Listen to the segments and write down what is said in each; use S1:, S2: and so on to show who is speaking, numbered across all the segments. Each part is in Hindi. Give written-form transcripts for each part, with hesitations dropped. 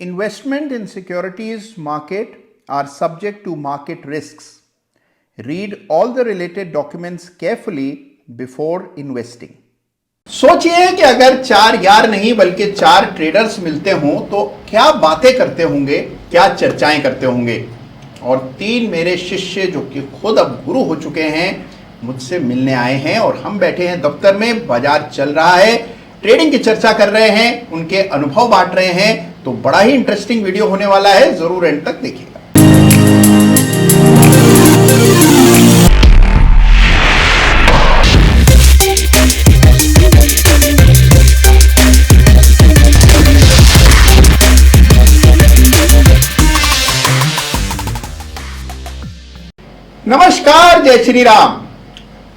S1: Investment in securities market are subject to market risks. Read all the related documents carefully before investing. सोचिए कि अगर 4 यार नहीं बल्कि 4 ट्रेडर्स मिलते हों तो क्या बातें करते होंगे, क्या चर्चाएं करते होंगे। और 3 मेरे शिष्य जो कि खुद अब गुरु हो चुके हैं मुझसे मिलने आए हैं और हम बैठे हैं दफ्तर में, बाजार चल रहा है, ट्रेडिंग की चर्चा कर रहे हैं, उनके अनुभव बांट रहे हैं। तो बड़ा ही इंटरेस्टिंग वीडियो होने वाला है, जरूर एंड तक देखिएगा। नमस्कार, जय श्री राम।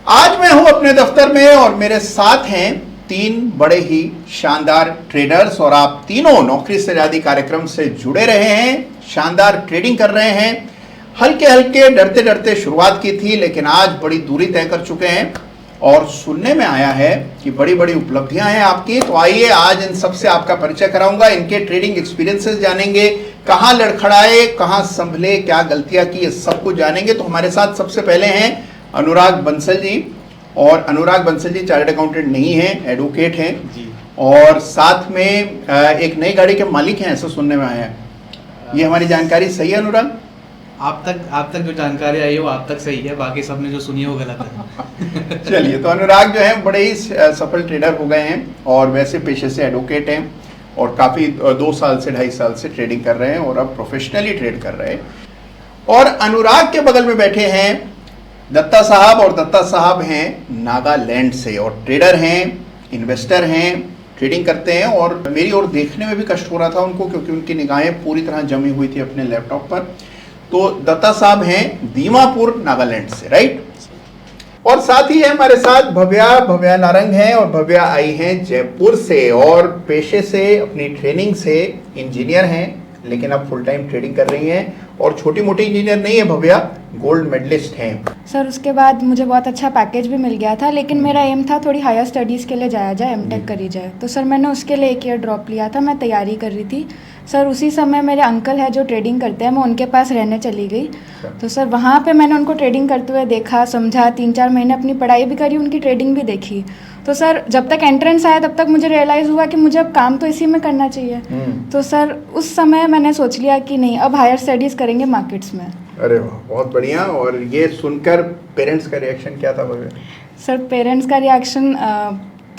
S1: आज मैं हूं अपने दफ्तर में और मेरे साथ हैं 3 बड़े ही शानदार ट्रेडर्स और आप तीनों नौकरी से आजादी कार्यक्रम से जुड़े रहे हैं, शानदार ट्रेडिंग कर रहे हैं। हल्के हल्के डरते डरते शुरुआत की थी लेकिन आज बड़ी दूरी तय कर चुके हैं और सुनने में आया है कि बड़ी बड़ी उपलब्धियां हैं आपकी। तो आइए आज इन सबसे आपका परिचय कराऊंगा, इनके ट्रेडिंग एक्सपीरियंसेस जानेंगे, कहां लड़खड़ाए, कहां संभले, क्या गलतियां की, ये सब कुछ जानेंगे। तो हमारे साथ सबसे पहले हैं अनुराग बंसल जी। और अनुराग बंसल जी चार्टर्ड अकाउंटेंट नहीं है, एडवोकेट हैं जी। और साथ में एक नई गाड़ी के मालिक हैं, ऐसा सुनने में आया है। ये हमारी जानकारी सही है अनुराग?
S2: आप तक जो जानकारी आई है वो आप तक सही है, बाकी सबने जो सुनी है वो गलत है।
S1: चलिए, तो अनुराग जो है बड़े ही सफल ट्रेडर हो गए हैं और वैसे पेशे से एडवोकेट हैं और काफ़ी 2 साल से 2.5 साल से ट्रेडिंग कर रहे हैं और अब प्रोफेशनली ट्रेड कर रहे हैं। और अनुराग के बगल में बैठे हैं दत्ता साहब, और दत्ता साहब हैं नागालैंड से और ट्रेडर हैं, इन्वेस्टर हैं, ट्रेडिंग करते हैं। और मेरी ओर देखने में भी कष्ट हो रहा था उनको क्योंकि उनकी निगाहें पूरी तरह जमी हुई थी अपने लैपटॉप पर। तो दत्ता साहब हैं दीमापुर नागालैंड से, राइट। और साथ ही है हमारे साथ भव्या नारंग हैं और भव्या आई हैं जयपुर से और पेशे से अपनी ट्रेनिंग से इंजीनियर हैं लेकिन अब फुल टाइम ट्रेडिंग कर रही हैं। और छोटी मोटी इंजीनियर नहीं है भव्या, गोल्ड मेडलिस्ट हैं।
S3: सर उसके बाद मुझे बहुत अच्छा पैकेज भी मिल गया था लेकिन मेरा एम था थोड़ी हायर स्टडीज़ के लिए जाया जाए, एमटेक करी जाए। तो सर मैंने उसके लिए 1 ईयर ड्रॉप लिया था, मैं तैयारी कर रही थी। सर उसी समय मेरे अंकल है जो ट्रेडिंग करते हैं, मैं उनके पास रहने चली गई। तो सर वहाँ पे मैंने उनको ट्रेडिंग करते हुए देखा, समझा, 3-4 महीने अपनी पढ़ाई भी करी, उनकी ट्रेडिंग भी देखी। तो सर जब तक एंट्रेंस आया तब तक मुझे रियलाइज़ हुआ कि मुझे अब काम तो इसी में करना चाहिए। तो सर उस समय मैंने सोच लिया कि नहीं, अब हायर स्टडीज़ करेंगे मार्केट्स में।
S1: अरे वाह, बहुत बढ़िया। और ये सुनकर पेरेंट्स का रिएक्शन क्या था भव्या?
S3: सर पेरेंट्स का रिएक्शन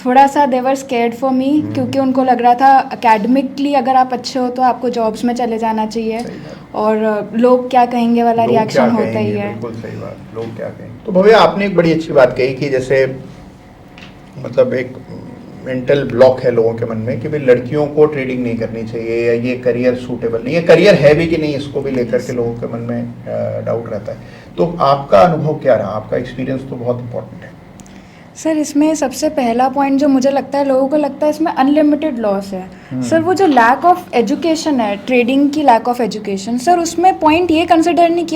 S3: थोड़ा सा देवर स्केर्ड फॉर मी क्योंकि उनको लग रहा था एकेडमिकली अगर आप अच्छे हो तो आपको जॉब्स में चले जाना चाहिए और लोग क्या कहेंगे वाला रिएक्शन होता ही है।
S1: बिल्कुल सही बात, लोग क्या कहेंगे। तो भव्या आपने एक बड़ी अच्छी बात कही कि जैसे मतलब एक मेंटल ब्लॉक है लोगों के मन में कि भाई लड़कियों को ट्रेडिंग नहीं करनी चाहिए या ये करियर सूटेबल नहीं है, करियर है भी कि नहीं इसको भी लेकर के लोगों के मन में डाउट रहता है। तो आपका अनुभव क्या रहा? आपका एक्सपीरियंस तो बहुत इंपॉर्टेंट है।
S3: सर इसमें सबसे पहला पॉइंट जो मुझे लगता है, लोगों को लगता है इसमें अनलिमिटेड लॉस है। सर वो जो लैक ऑफ एजुकेशन है, ट्रेडिंग की लैक ऑफ एजुकेशन, सर उसमें पॉइंट ये कंसिडर नहीं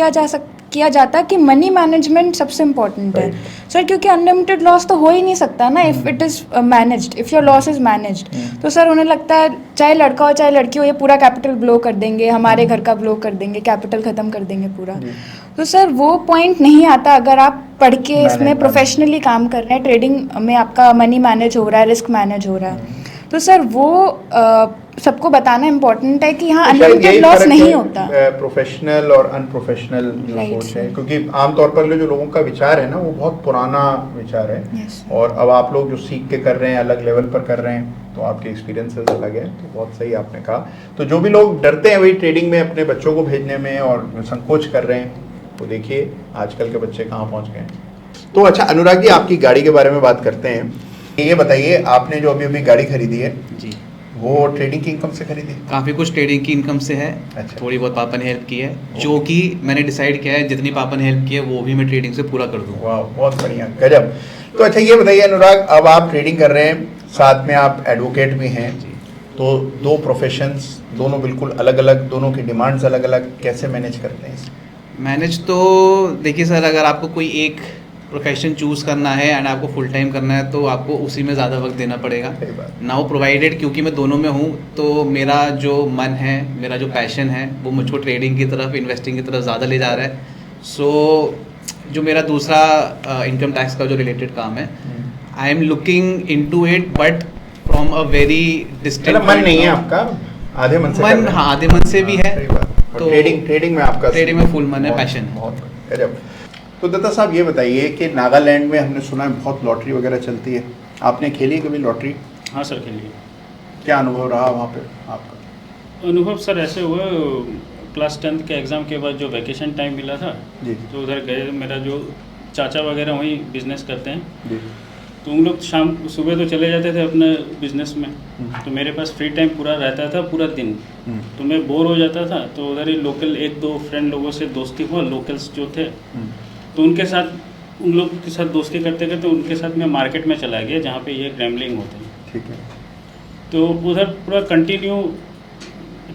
S3: किया जाता कि मनी मैनेजमेंट सबसे इम्पोर्टेंट है। सर क्योंकि अनलिमिटेड लॉस तो हो ही नहीं सकता ना if it is managed, if your loss is managed. तो सर उन्हें लगता है चाहे लड़का हो चाहे लड़की हो, ये पूरा कैपिटल ब्लो कर देंगे, हमारे घर का ब्लो कर देंगे, कैपिटल ख़त्म कर देंगे पूरा। तो सर वो पॉइंट नहीं आता अगर आप पढ़ के इसमें प्रोफेशनली काम कर रहे हैं, ट्रेडिंग में आपका मनी मैनेज हो रहा है, रिस्क मैनेज हो रहा है। तो सर वो सबको बताना इम्पोर्टेंट है कि हाँ अनलिमिटेड लॉस नहीं होता।
S1: प्रोफेशनल और अनप्रोफेशनल जो सोच है, क्योंकि आमतौर पर जो लोगों का विचार है ना वो बहुत पुराना विचार है। और अब आप लोग जो सीख के कर रहे हैं, अलग लेवल पर कर रहे हैं, तो आपके एक्सपीरियंसेस अलग है। तो बहुत सही आपने कहा। तो जो भी लोग डरते हैं वही ट्रेडिंग में अपने बच्चों को भेजने में और संकोच कर रहे हैं, तो देखिए आजकल के बच्चे कहाँ पहुँच गए। तो अच्छा अनुराग जी, आपकी गाड़ी के बारे में बात करते हैं। ये बताइए, आपने जो अभी गाड़ी खरीदी है जी, वो ट्रेडिंग की इनकम से खरीदी?
S2: काफ़ी कुछ ट्रेडिंग की इनकम से है। अच्छा। थोड़ी बहुत पापा ने हेल्प की है, जो कि मैंने डिसाइड किया है जितनी पापा ने हेल्प की है वो भी मैं ट्रेडिंग से पूरा कर दूँ।
S1: वाह, बहुत बढ़िया, गजब। तो अच्छा ये बताइए अनुराग, अब आप ट्रेडिंग कर रहे हैं, साथ में आप एडवोकेट भी हैं जी। तो 2 प्रोफेशंस, दोनों बिल्कुल अलग अलग, दोनों की डिमांड्स अलग अलग, कैसे मैनेज करते हैं?
S2: मैनेज तो देखिए सर, अगर आपको कोई एक प्रोफेशन चूज़ करना है एंड आपको फुल टाइम करना है तो आपको उसी में ज़्यादा वक्त देना पड़ेगा। नाउ प्रोवाइडेड क्योंकि मैं दोनों में हूँ तो मेरा जो मन है, मेरा जो पैशन है वो मुझको ट्रेडिंग की तरफ, इन्वेस्टिंग की तरफ ज़्यादा ले जा रहा है। सो जो मेरा दूसरा इनकम टैक्स का जो रिलेटेड काम है, I am looking into it but from a very distant.
S1: मन नहीं है आपका, आधे मन से
S2: मन, हाँ आधे मन से भी है।
S1: तो ट्रेडिंग में आपका,
S2: ट्रेडिंग में फुल मन है, पैशन है।
S1: बहुत गजब। तो दत्ता साहब ये बताइए कि नागालैंड में हमने सुना है बहुत लॉटरी वगैरह चलती है, आपने खेली कभी लॉटरी?
S4: हाँ सर, खेली।
S1: क्या अनुभव रहा वहाँ पे आपका?
S4: अनुभव सर ऐसे हुआ, क्लास 10th के एग्ज़ाम के बाद जो वैकेशन टाइम मिला था
S1: जी,
S4: तो उधर गए। मेरा जो चाचा वगैरह वहीं बिजनेस करते हैं
S1: जी,
S4: तो उन लोग सुबह तो चले जाते थे अपने बिजनेस में, तो मेरे पास फ्री टाइम पूरा रहता था, पूरा दिन। तो मैं बोर हो जाता था तो उधर ही लोकल 1-2 फ्रेंड लोगों से दोस्ती हुआ, लोकल्स जो थे, तो उनके साथ, उन लोग के साथ दोस्ती करते करते उनके साथ मैं मार्केट में चला गया जहाँ पे ये गैम्बलिंग होते हैं।
S1: ठीक है।
S4: तो उधर पूरा कंटिन्यू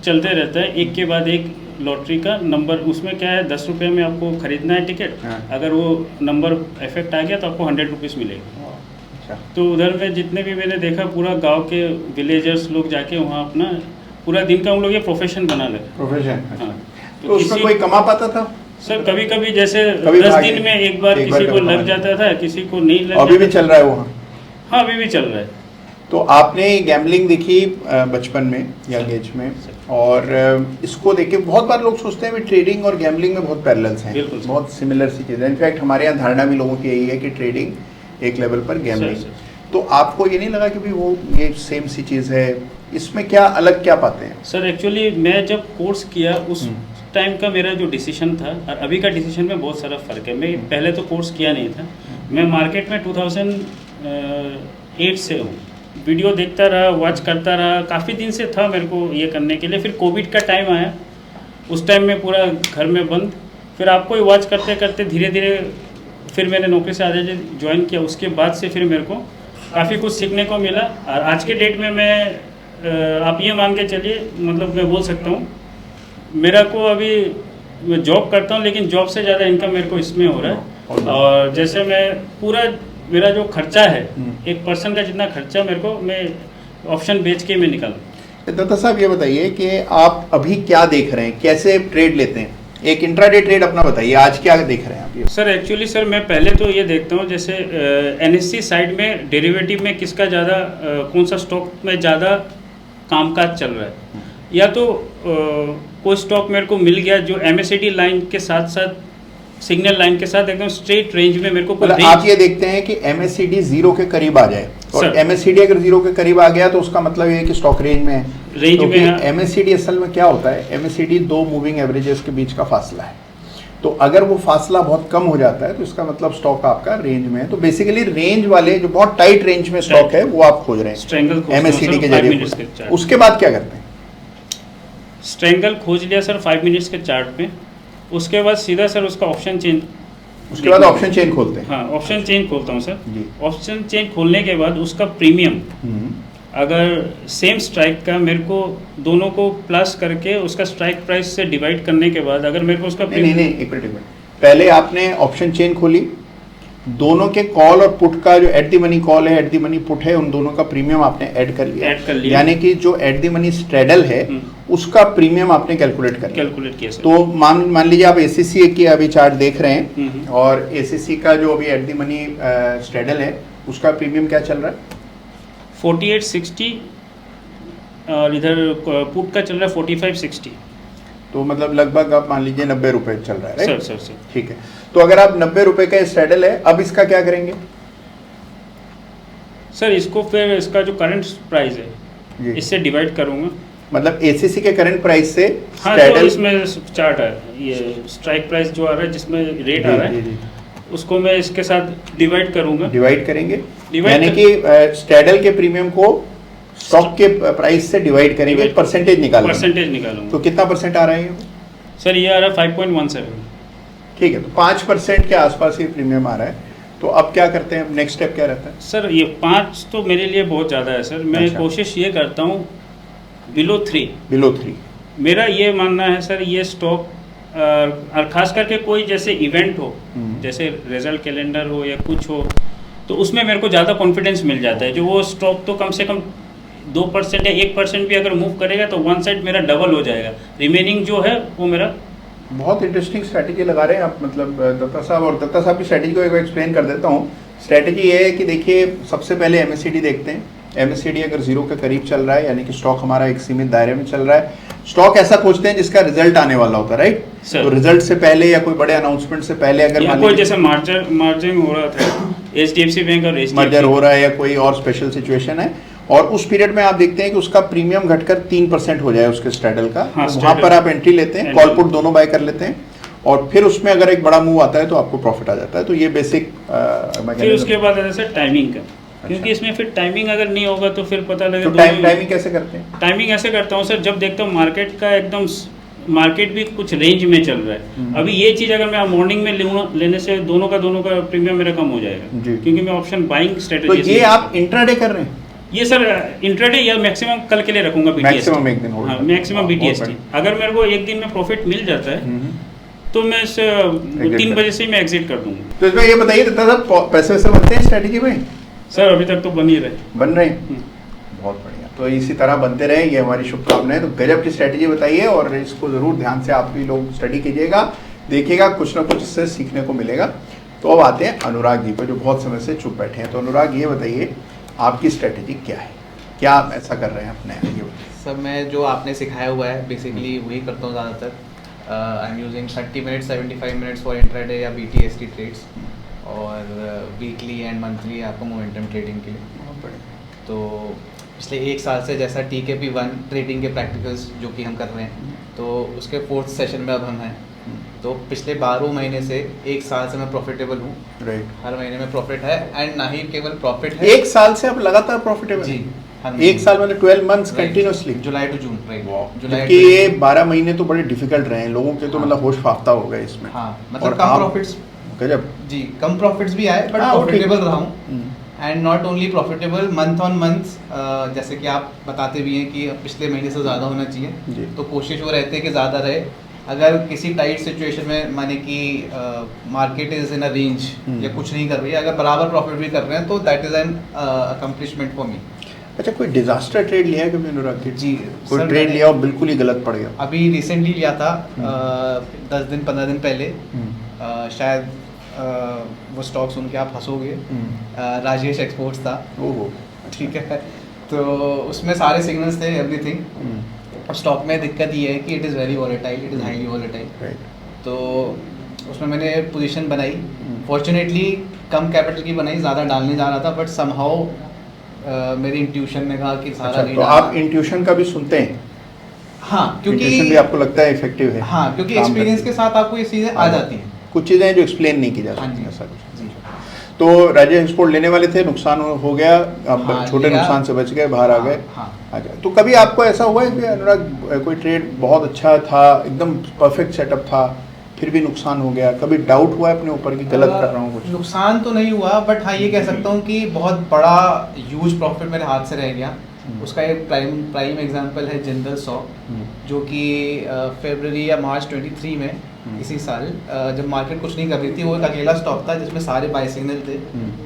S4: चलते रहता है, एक के बाद एक लॉटरी का नंबर। उसमें क्या है, 10 रुपये में आपको खरीदना है टिकट, अगर वो नंबर इफेक्ट आ गया तो आपको 100 रुपीज़ मिलेगा। तो उधर में जितने भी मैंने देखा, पूरा गांव के विलेजर्स लोग जाके वहाँ अपना पूरा दिन का उन लोग ये प्रोफेशन बना लेते।
S1: प्रोफेशन?
S4: हाँ।
S1: तो उसमें कोई कमा पाता था?
S4: सर कभी कभी जैसे 10 दिन में एक बार किसी को लग जाता था, किसी को नहीं लग।
S1: अभी भी चल रहा है वहाँ?
S4: हाँ अभी भी चल रहा है।
S1: तो आपने गैम्बलिंग देखी बचपन में या एज में, और इसको देख के बहुत बार लोग सोचते हैं कि ट्रेडिंग और गैम्बलिंग में बहुत पैरेलल्स हैं, बहुत सिमिलर सी चीज़ें। इनफैक्ट हमारे यहाँ धारणा भी लोगों की यही है कि ट्रेडिंग एक लेवल पर, गैम्बलिंग। तो आपको ये नहीं लगा कि भी वो ये सेम सी चीज़ है? इसमें क्या अलग क्या पाते हैं?
S4: सर एक्चुअली मैं जब कोर्स किया उस टाइम का मेरा जो डिसीजन था और अभी का डिसीजन में बहुत सारा फ़र्क है। मैं पहले तो कोर्स किया नहीं था, मैं मार्केट में 2008 से हूँ। वीडियो देखता रहा, वॉच करता रहा, काफ़ी दिन से था मेरे को ये करने के लिए। फिर कोविड का टाइम आया, उस टाइम में पूरा घर में बंद, फिर आपको ही वॉच करते करते धीरे धीरे फिर मैंने नौकरी से आधे ज्वाइन किया। उसके बाद से फिर मेरे को काफ़ी कुछ सीखने को मिला। और आज के डेट में मैं आप ये मान के चलिए, मतलब मैं बोल सकता हूँ मेरा को अभी, मैं जॉब करता हूँ लेकिन जॉब से ज़्यादा इनकम मेरे को इसमें हो रहा है। और जैसे मैं पूरा मेरा जो खर्चा है, एक पर्सन का जितना खर्चा मेरे को, मैं ऑप्शन बेच के मैं निकालूँ।
S1: दत्ता साहब ये बताइए कि आप अभी क्या देख रहे हैं, कैसे ट्रेड लेते हैं? एक इंट्राडे ट्रेड अपना बताइए, आज क्या देख रहे हैं आप? ये
S4: सर एक्चुअली सर मैं पहले तो ये देखता हूँ जैसे एनएससी साइड में डेरिवेटिव में किसका ज़्यादा, कौन सा स्टॉक में ज़्यादा कामकाज चल रहा है, या तो कोई स्टॉक मेरे को मिल गया जो एमएससीडी लाइन के साथ साथ, सिग्नल लाइन के साथ एकदम स्ट्रेट रेंज में मेरे को।
S1: मतलब आप ये देखते हैं कि एमएससीडी 0 के करीब आ जाए, और एमएससीडी अगर 0 के करीब आ गया तो उसका मतलब ये है कि स्टॉक रेंज में है।
S4: रेंज में
S1: एमएससीडी असल में क्या होता है, एमएससीडी 2 मूविंग एवरेजेस के बीच का फासला है। तो अगर वो फासला बहुत कम हो जाता है तो इसका मतलब स्टॉक आपका रेंज में है। तो बेसिकली रेंज वाले जो बहुत टाइट रेंज में स्टॉक है वो आप खोज रहे हैं एमएससीडी के जरिए। उसके बाद क्या करते हैं?
S4: स्ट्रेंगल खोज लिया सर 5 मिनट्स के चार्ट पे, उसके बाद सीधा सर उसका ऑप्शन चेंज,
S1: उसके बाद ऑप्शन चेन खोलते हैं?
S4: हाँ ऑप्शन चेंज खोलता हूँ सर। ऑप्शन चेंज खोलने के बाद उसका प्रीमियम अगर सेम स्ट्राइक का, मेरे को दोनों को प्लस करके उसका स्ट्राइक प्राइस से डिवाइड करने के बाद अगर मेरे को उसका
S1: नहीं एक मिनट, पहले आपने ऑप्शन चेन खोली, दोनों के कॉल और पुट का जो एट द मनी कॉल है, एट द मनी पुट है, उन दोनों का प्रीमियम आपने ऐड कर लिया। यानी कि जो एट द मनी स्ट्रेडल है उसका प्रीमियम आपने कैलकुलेट
S4: किया सर।
S1: तो मान लीजिए आप एसीसी की अभी चार्ट देख रहे हैं, और एसीसी का जो अभी एट द मनी स्ट्रेडल है उसका प्रीमियम क्या चल रहा है?
S4: 4860, और इधर पुट का चल रहा है 4560।
S1: तो मतलब लगभग आप मान लीजिए 90 रुपए चल रहा है,
S4: राइट? सर
S1: ठीक है। तो अगर आप 90 रुपए का स्ट्रेडल है, अब इसका क्या करेंगे?
S4: सर इसको फिर इसका जो करंट प्राइस है इससे डिवाइड करूंगा,
S1: मतलब एसीसी के करंट प्राइस से।
S4: हाँ तो इसमें चार्ट है, ये स्ट्राइक प्राइस जो आ रहा है जिसमें रेट आ रहा है, उसको मैं इसके साथ डिवाइड करूंगा।
S1: डिवाइड करेंगे यानी कि स्ट्रेडल के प्रीमियम को स्टॉक के प्राइस से डिवाइड करेंगे, परसेंटेज निकालूंगा। तो कितना परसेंट आ रहा है?
S4: सर ये आ रहा है 5.17।
S1: ठीक है, तो 5% के आसपास ही प्रीमियम आ रहा है। तो अब क्या करते हैं, नेक्स्ट स्टेप क्या रहता है?
S4: सर ये 5 तो मेरे लिए बहुत ज़्यादा है सर। मैं कोशिश ये करता हूँ बिलो 3।
S1: बिलो 3
S4: मेरा ये मानना है सर, ये स्टॉक और ख़ास करके कोई जैसे इवेंट हो, जैसे रिजल्ट कैलेंडर हो या कुछ हो, तो उसमें मेरे को ज़्यादा कॉन्फिडेंस मिल जाता है। जो वो स्टॉक तो कम से कम 2% या 1% भी अगर मूव करेगा तो वन साइड मेरा डबल हो जाएगा, रिमेनिंग जो है वो मेरा।
S1: बहुत इंटरेस्टिंग स्ट्रैटेजी लगा रहे हैं आप, मतलब दत्ता साहब। और दत्ता साहब की स्ट्रैटेजी को एक बार एक्सप्लेन कर देता हूँ। स्ट्रैटेजी ये है कि देखिए, सबसे पहले MACD देखते हैं। MACD अगर 0 के करीब चल रहा है, यानी कि स्टॉक हमारा एक सीमित दायरे में चल रहा है। स्टॉक ऐसा खोजते हैं जिसका रिजल्ट आने वाला होता है, राइट? तो रिजल्ट से पहले या कोई बड़े अनाउंसमेंट से पहले अगर
S4: कोई जैसे मार्जिन हो रहा था HDFC बैंक और
S1: मर्जर हो रहा है या कोई और स्पेशल सिचुएशन है, और उस पीरियड में आप देखते हैं कि उसका प्रीमियम घटकर 3% हो जाए उसके स्ट्रैडल का,
S4: हाँ,
S1: वहां पर आप एंट्री लेते हैं, कॉल पुट दोनों बाय कर लेते हैं, और फिर उसमें अगर एक बड़ा मूव आता है तो आपको प्रॉफिट आ जाता है। तो ये बेसिक।
S4: फिर उसके बाद जैसे टाइमिंग का, क्योंकि इसमें फिर टाइमिंग अगर नहीं होगा तो फिर पता लगेगा।
S1: तो टाइमिंग कैसे करते हैं?
S4: टाइमिंग ऐसे करता हूँ सर, जब देखता हूँ मार्केट का एकदम मार्केट भी कुछ रेंज में चल रहा है। अभी ये चीज़ अगर मैं मॉर्निंग में लेने से दोनों का प्रीमियम मेरा कम हो जाएगा, क्योंकि मैं ऑप्शन बाइंग स्ट्रेटेजी।
S1: तो ये आप इंट्राडे कर रहे हैं?
S4: ये सर इंट्राडे या मैक्सिमम कल के लिए रखूंगा BTST।
S1: मैक्सिमम एक दिन होगा।
S4: हाँ, मैक्सिमम BTST। अगर मेरे को एक दिन में प्रॉफिट मिल जाता है तो मैं 3 बजे से मैं एग्जिट कर दूंगा।
S1: तो इसमें ये बताइए दत्ता साहब, पैसे वैसे बनते हैं स्ट्रेटेजी में?
S4: सर अभी तक तो बन ही रहे।
S1: बन रहे हैं, बहुत बढ़िया। तो इसी तरह बनते रहे, ये हमारी शुभकामनाएं। तो गजब की स्ट्रेटेजी बताइए, और इसको ज़रूर ध्यान से आप भी लोग स्टडी कीजिएगा, देखिएगा कुछ ना कुछ इससे सीखने को मिलेगा। तो अब आते हैं अनुराग जी पर, जो बहुत समय से चुप बैठे हैं। तो अनुराग, ये बताइए आपकी स्ट्रेटेजी क्या है, क्या आप ऐसा कर रहे हैं अपने?
S2: सर मैं जो आपने सिखाया हुआ है बेसिकली वही करता हूँ ज़्यादातर। I am using 30 minutes 75 minutes for intraday या BTST ट्रेड्स, और वीकली एंड मंथली आपको मोमेंटम ट्रेडिंग के लिए। तो पिछले 1 साल से जैसा TKP1 ट्रेडिंग के प्रैक्टिकल्स जो कि हम कर रहे हैं, तो उसके 4th सेशन में अब हम हैं। तो पिछले 12 महीने से 1 साल से मैं प्रॉफिटेबल हूँ।
S1: राइट।
S2: हर महीने में प्रॉफिट है, एंड ना ही केवल प्रॉफिट है।
S1: 1 साल से आप लगातार प्रॉफिटेबल?
S2: जी,
S1: 1 साल मतलब 12 months continuously,
S2: July to June. Right.
S1: क्योंकि ये 12 महीने तो बड़े डिफिकल्ट रहे हैं लोगों के, तो मतलब होश फाख्ता हो गए इसमें।
S2: हाँ, मतलब कम प्रॉफिट्स।
S1: गजब
S2: जी, कम प्रॉफिट्स भी आए, बट प्रॉफिटेबल रहा हूँ। And not only profitable, month on month, जैसे कि आप बताते भी हैं कि पिछले महीने से ज़्यादा होना चाहिए, तो कोशिश वो रहती है कि ज़्यादा रहे। अगर किसी टाइट सिचुएशन में, माने कि market is in a range या कुछ नहीं कर रही है, अगर बराबर प्रॉफिट भी कर रहे हैं, तो that is an accomplishment for me.
S1: अच्छा, कोई डिजास्टर ट्रेड लिया है कभी अनुराग जी?
S2: जी,
S1: कोई ट्रेड लिया और बिल्कुल ही गलत पड़ गया?
S2: अभी रिसेंटली लिया था, 10 दिन 15 दिन पहले। शायद वो स्टॉक सुन के आप हंसोगे, राजेश एक्सपोर्ट्स था।
S1: ओहो,
S2: ठीक है। तो उसमें सारे सिग्नल्स थे, एवरीथिंग। अब स्टॉक में दिक्कत ये है कि it is very volatile, it is highly volatile. तो उसमें मैंने पोजीशन बनाई, फॉर्चुनेटली कम कैपिटल की बनाई, ज़्यादा डालने जा रहा था, बट समहाउ मेरी इंट्यूशन ने कहा कि सारा नहीं।
S1: तो आप इंट्यूशन का भी सुनते हैं?
S2: हाँ, क्योंकि
S1: इंट्यूशन भी आपको लगता है इफेक्टिव है?
S2: हाँ, क्योंकि एक्सपीरियंस के साथ आपको ये चीज़ें आ जाती हैं।
S1: कुछ चीज़ें हैं जो एक्सप्लेन नहीं की जा सकती, ऐसा कुछ। तो राजेश एक्सपोर्ट लेने वाले थे, नुकसान हो गया, अब छोटे नुकसान से बच गए, बाहर आ गए। अच्छा, तो कभी आपको ऐसा हुआ है कि अनुराग कोई ट्रेड बहुत अच्छा था, एकदम परफेक्ट सेटअप था, फिर भी नुकसान हो गया? कभी डाउट हुआ है अपने ऊपर कि गलत कर रहा हूँ कुछ?
S2: नुकसान तो नहीं हुआ, बट हाँ ये कह सकता हूँ कि बहुत बड़ा ह्यूज प्रॉफिट मेरे हाथ से रह गया। उसका एक प्राइम एग्जांपल है जिंदल सॉ, जो कि फरवरी या मार्च 23 में इसी साल, जब मार्केट कुछ नहीं कर रही थी, वो एक अकेला स्टॉक था जिसमें सारे बाय सिग्नल थे।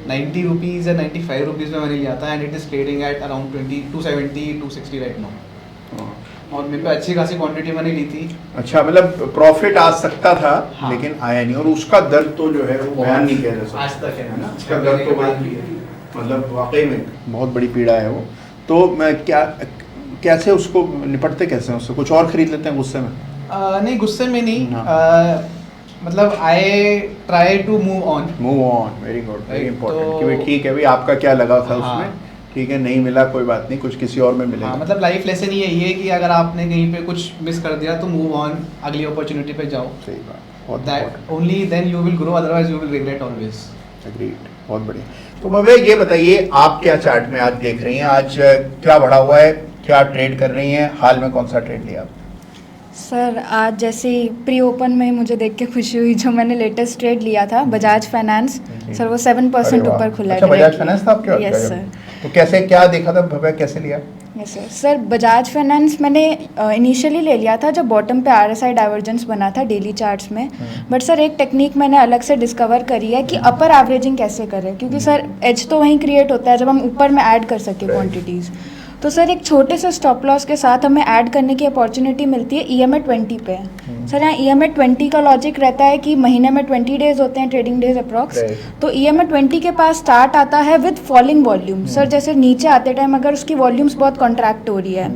S2: 90 रुपीज़ या 95 रुपीज़ में मैंने लिया था, and it is trading at around 270 260 right now. और मेरे पे अच्छी खासी क्वांटिटी मैंने ली थी।
S1: अच्छा, मतलब प्रॉफिट आ सकता था,
S2: हाँ।
S1: लेकिन आया नहीं, और उसका दर्द तो जो है वो बयान नहीं किया जा सकता
S2: आज तक है ना,
S1: उसका दर्द तो मतलब वाकई में बहुत बड़ी पीड़ा है वो। तो मैं कैसे उसको निपटते, कैसे हैं उससे? कुछ और खरीद लेते हैं गुस्से में?
S2: नहीं, गुस्से में नहीं, मतलब I try to move on.
S1: Very good, very important कि भाई ठीक है भाई, आपका क्या लगा था उसमें, ठीक है, नहीं मिला कोई बात नहीं, कुछ किसी और में मिलेगा।
S2: हाँ, मतलब लाइफ लेसन ये है कि अगर आपने कहीं पे कुछ मिस कर दिया तो मूव ऑन, अगली अपॉर्चुनिटी पे जाओ।
S1: सही बात, बहुत
S2: that only then you will grow, otherwise you will regret always.
S1: Agreed, बहुत बढ़िया। तो मवे ये बताइए, आप क्या चार्ट में आज देख रही हैं, आज क्या बढ़ा हुआ है, क्या ट्रेड कर रही हैं, हाल में कौन सा ट्रेड लिया आप?
S3: सर आज जैसे प्री ओपन में मुझे देख के खुशी हुई, जो मैंने लेटेस्ट ट्रेड लिया था बजाज फाइनेंस, सर वो 7% ऊपर खुला है।
S1: अच्छा, बजाज फाइनेंस था आपके?
S3: Yes sir.
S1: तो कैसे, क्या देखा था भव्या, कैसे लिया?
S3: Yes sir. Sir Bajaj finance मैंने इनिशियली ले लिया था जब बॉटम पे RSI डाइवर्जेंस बना था डेली चार्ट्स में, बट सर एक टेक्निक मैंने अलग से डिस्कवर करी है कि अपर एवरेजिंग कैसे करें, क्योंकि सर एज तो वहीं क्रिएट होता है जब हम ऊपर में ऐड कर सके क्वांटिटीज़। तो सर एक छोटे से स्टॉप लॉस के साथ हमें ऐड करने की अपॉर्चुनिटी मिलती है EMA 20 पे। सर यहाँ EMA 20 का लॉजिक रहता है कि महीने में 20 डेज होते हैं, ट्रेडिंग डेज अप्रॉक्स। तो EMA 20 के पास स्टार्ट आता है विद फॉलिंग वॉल्यूम। सर जैसे नीचे आते टाइम अगर उसकी वॉल्यूम्स बहुत कॉन्ट्रैक्ट हो रही है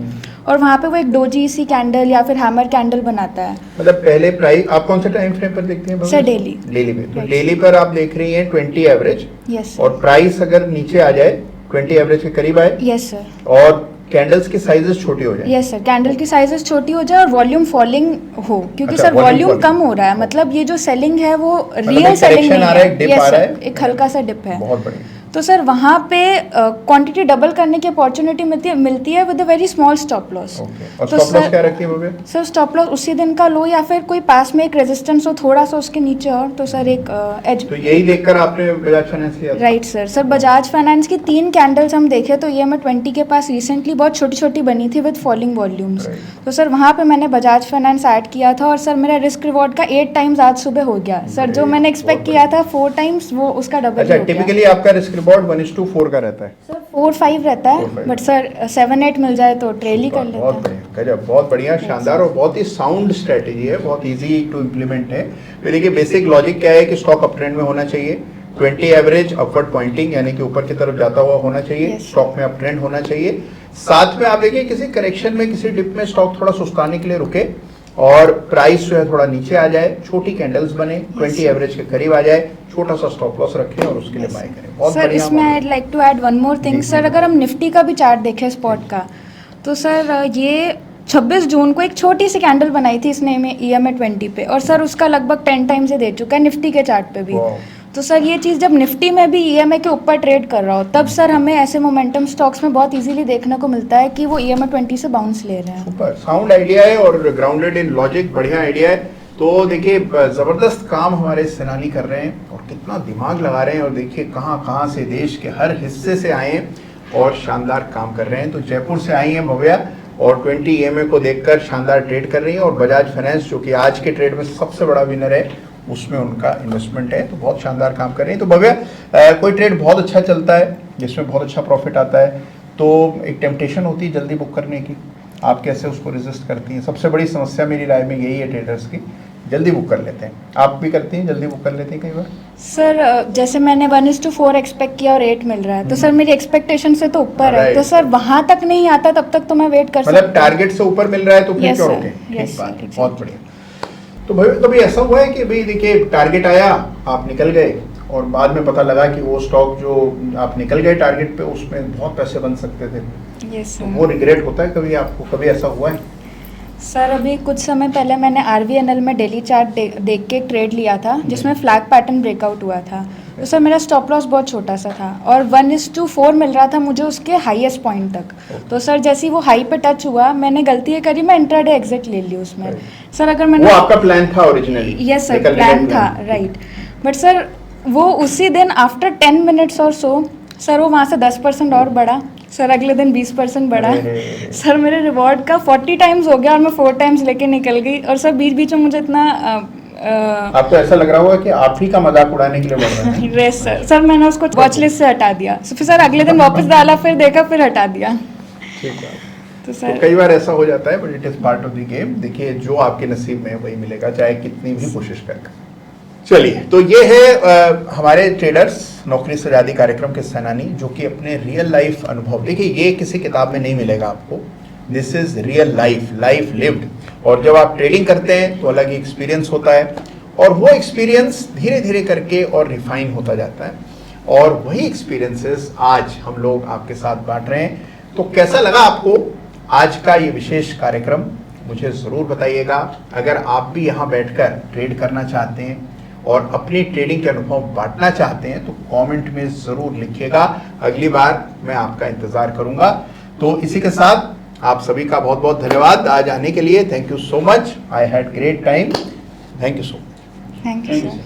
S3: और वहाँ पे वो एक डोजी सी कैंडल या फिर हैमर कैंडल बनाता है।
S1: मतलब पहले प्राइस आप कौन सा टाइम फ्रेम पर देखते हैं?
S3: Sir daily.
S1: डेली पे, तो डेली पर आप देख रही हैं 20 एवरेज।
S3: यस
S1: और प्राइस अगर नीचे आ जाए 20 एवरेज के करीब आए।
S3: Yes sir.
S1: और कैंडल्स की साइजेस छोटी हो जाए।
S3: यस सर, कैंडल की साइजेस छोटी हो जाए और वॉल्यूम फॉलिंग हो, क्योंकि
S1: अच्छा,
S3: सर वॉल्यूम
S1: falling।
S3: कम हो रहा है, मतलब ये जो सेलिंग है वो रियल
S1: एक
S3: सेलिंग
S1: correction
S3: नहीं
S1: आ रहा है,
S3: है।
S1: एक dip
S3: Yes
S1: आ रहा
S3: सर,
S1: है।
S3: एक हल्का सा डिप है।
S1: बहुत बढ़िया।
S3: तो सर वहाँ पे क्वांटिटी डबल करने की अपॉर्चुनिटी मिलती है with a very small stop loss.
S1: और
S3: तो
S1: स्टॉप लॉस
S3: सर
S1: क्या रखती है भव्या?
S3: सर स्टॉप लॉस उसी दिन का लो या फिर कोई पास में एक रेजिस्टेंस हो थोड़ा सा उसके नीचे और, तो सर एक एज।
S1: तो यही देखकर आपने बजाज फाइनेंस लिया?
S3: Right sir. Sir Bajaj finance की 3 कैंडल्स हम देखे तो EMA 20 के पास रिसेंटली बहुत छोटी छोटी बनी थी विद फॉलिंग वॉल्यूम्स। तो सर वहाँ पे मैंने बजाज फाइनेंस ऐड किया था और सर मेरा रिस्क रिवॉर्ड का 8 टाइम्स आज सुबह हो गया। सर जो मैंने एक्सपेक्ट किया था 4 टाइम्स वो उसका डबल
S1: अच्छा,
S3: हो गया।
S1: टिपिकली आपका रिस्क रिवॉर्ड 1:4 का रहता है?
S3: सर 4-5 रहता है,
S1: 4-5
S3: बट सर 7-8 मिल जाए तो ट्रेल ही कर लेते
S1: बहुत
S3: हैं।
S1: बढ़िया, गजब, बहुत बढ़िया, शानदार और बहुत ही साउंड स्ट्रेटेजी है, बहुत इजी टू इम्प्लीमेंट है। तो देखिए बेसिक लॉजिक क्या है कि स्टॉक अप ट्रेंड में होना चाहिए, 20 एवरेज अपवर्ड पॉइंटिंग यानी कि ऊपर की तरफ जाता हुआ होना चाहिए, स्टॉक में अप ट्रेंड होना चाहिए। साथ में आप देखिए किसी करेक्शन में किसी डिप में स्टॉक थोड़ा सुस्ताने के लिए रुके और प्राइस जो है थोड़ा नीचे आ जाए, छोटी कैंडल्स बने, 20 एवरेज के करीब आ जाए, छोटा सा स्टॉप लॉस रखें और उसके लिए बाय करें। बहुत
S3: सर इसमें I like to add one more thing. Sir अगर हम निफ्टी का भी चार्ट देखें स्पॉट का, तो सर ये 26 जून को एक छोटी सी कैंडल बनाई थी इसने EMA 20 पे, और सर उसका लगभग 10 टाइम्स ये दे चुका है निफ्टी के चार्ट पे भी। तो सर ये चीज़ जब निफ्टी में भी EMA के ऊपर ट्रेड कर रहा हो तब सर हमें ऐसे मोमेंटम स्टॉक्स में बहुत इजीली देखने को मिलता है कि वो EMA 20 से बाउंस ले रहे हैं।
S1: सुपर साउंड आइडिया है और ग्राउंडेड इन लॉजिक, बढ़िया आइडिया है। तो देखिए जबरदस्त काम हमारे सेनानी कर रहे हैं और कितना दिमाग लगा रहे हैं, और देखिए कहाँ कहाँ से देश के हर हिस्से से आए हैं और शानदार काम कर रहे हैं। तो जयपुर से आई हैं भव्या और 20 EMA को देखकर शानदार ट्रेड कर रही है, और बजाज फाइनेंस जो कि आज के ट्रेड में सबसे बड़ा विनर है उसमें उनका इन्वेस्टमेंट है, तो बहुत शानदार काम कर रही है। तो भव्या कोई ट्रेड बहुत अच्छा चलता है जिसमें बहुत अच्छा प्रॉफिट आता है तो एक टेम्पटेशन होती है जल्दी बुक करने की, आप कैसे उसको रेजिस्ट करती हैं? सबसे बड़ी समस्या मेरी राय में यही है ट्रेडर्स की, जल्दी बुक कर लेते हैं। आप भी करती हैं, जल्दी बुक कर लेते हैं कई बार?
S3: सर जैसे मैंने 1:4 एक्सपेक्ट किया और 8 मिल रहा है, तो सर मेरी एक्सपेक्टेशन से तो ऊपर है, तो सर वहां तक नहीं आता तब तक तो मैं वेट कर सकती हूं।
S1: मतलब टारगेट से ऊपर मिल रहा है तो फिर क्यों रोके? ठीक बात है, बहुत बढ़िया। तो भाई कभी ऐसा हुआ है कि भाई देखिए टारगेट आया, आप निकल गए और बाद में पता लगा कि वो स्टॉक जो आप निकल गए टारगेट पे उसमें बहुत पैसे बन सकते थे,
S3: यस
S1: तो
S3: सर।
S1: वो रिग्रेट होता है कभी आपको? कभी ऐसा हुआ है?
S3: सर अभी कुछ समय पहले मैंने RVNL में डेली चार्ट देख के एक ट्रेड लिया था जिसमें फ्लैग पैटर्न ब्रेकआउट हुआ था। तो सर मेरा स्टॉप लॉस बहुत छोटा सा था और 1:4 मिल रहा था मुझे उसके हाईएस्ट पॉइंट तक। तो सर जैसे ही वो हाई पे टच हुआ मैंने गलती ये करी, मैं इंट्राडे एग्जिट ले ली उसमें। सर अगर मैंने
S1: वो आपका प्लान था ओरिजिनली?
S3: यस सर, प्लान था, राइट। बट सर वो उसी दिन आफ्टर 10 मिनट्स और सो सर वो वहाँ से 10% और बढ़ा, सर अगले दिन 20% बढ़ा। सर मेरे रिवॉर्ड का 40 टाइम्स हो गया और मैं 4 टाइम्स लेके निकल गई। और सर बीच बीच में मुझे इतना
S1: आपको ऐसा लग रहा होगा कि आप ही का मजाक उड़ाने के लिए बढ़ रहे हैं?
S3: रेस सर मैंने उसको वॉच लिस्ट से हटा दिया, फिर सर अगले दिन वापस डाला, फिर देखा, फिर हटा दिया।
S1: ठीक है।
S3: तो
S1: तो
S3: सर
S1: कई बार ऐसा हो जाता है, but it is part of the game. देखिए जो आपके नसीब में है वही मिलेगा, चाहे कितनी भी कोशिश करें। चलिए, तो ये है हमारे ट्रेडर्स नौकरी से आज़ादी कार्यक्रम के सेनानी, जो कि अपने रियल लाइफ अनुभव, देखिए ये किसी किताब में नहीं मिलेगा आपको, this is real life, life lived. और जब आप ट्रेडिंग करते हैं तो अलग ही एक्सपीरियंस होता है, और वो एक्सपीरियंस धीरे धीरे करके और रिफाइन होता जाता है, और वही एक्सपीरियंसेस आज हम लोग आपके साथ बांट रहे हैं। तो कैसा लगा आपको आज का ये विशेष कार्यक्रम, मुझे ज़रूर बताइएगा। अगर आप भी यहाँ बैठकर ट्रेड करना चाहते हैं और अपनी ट्रेडिंग के अनुभव बांटना चाहते हैं तो कमेंट में ज़रूर लिखिएगा, अगली बार मैं आपका इंतज़ार करूँगा। तो इसी के साथ आप सभी का बहुत बहुत धन्यवाद आज आने के लिए। Thank you so much, I had great time. Thank you so much.
S3: Thank you sir.